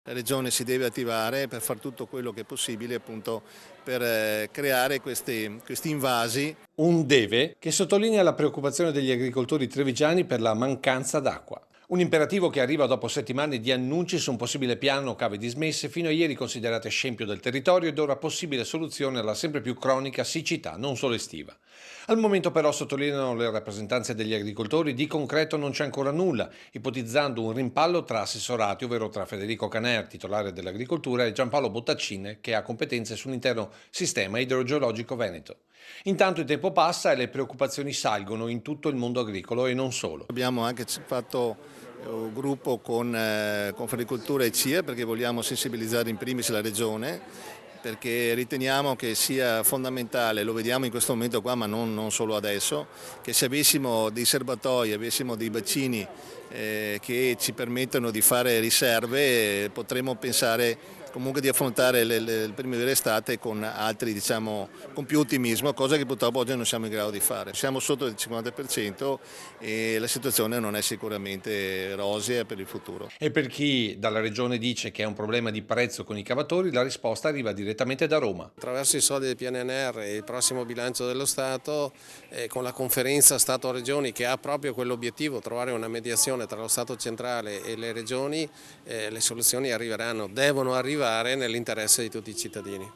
La Regione si deve attivare per fare tutto quello che è possibile appunto per creare questi invasi. Un deve che sottolinea la preoccupazione degli agricoltori trevigiani per la mancanza d'acqua. Un imperativo che arriva dopo settimane di annunci su un possibile piano cave dismesse, fino a ieri considerate scempio del territorio ed ora possibile soluzione alla sempre più cronica siccità, non solo estiva. Al momento però, sottolineano le rappresentanze degli agricoltori, di concreto non c'è ancora nulla, ipotizzando un rimpallo tra assessorati, ovvero tra Federico Caner, titolare dell'agricoltura, e Giampaolo Bottaccine, che ha competenze sull'intero sistema idrogeologico veneto. Intanto il tempo passa e le preoccupazioni salgono in tutto il mondo agricolo e non solo. Abbiamo anche fatto un gruppo con Confagricoltura e CIA perché vogliamo sensibilizzare in primis la Regione, perché riteniamo che sia fondamentale, lo vediamo in questo momento qua ma non solo adesso, che se avessimo dei serbatoi, avessimo dei bacini che ci permettono di fare riserve, potremmo pensare comunque di affrontare le primavera estate con altri, diciamo, con più ottimismo, cosa che purtroppo oggi non siamo in grado di fare. Siamo sotto il 50% e la situazione non è sicuramente rosea per il futuro. E per chi dalla regione dice che è un problema di prezzo con i cavatori, la risposta arriva direttamente da Roma. Attraverso i soldi del PNRR e il prossimo bilancio dello Stato, con la conferenza Stato-Regioni che ha proprio quell'obiettivo, trovare una mediazione tra lo Stato centrale e le regioni, le soluzioni arriveranno, devono arrivare nell'interesse di tutti i cittadini.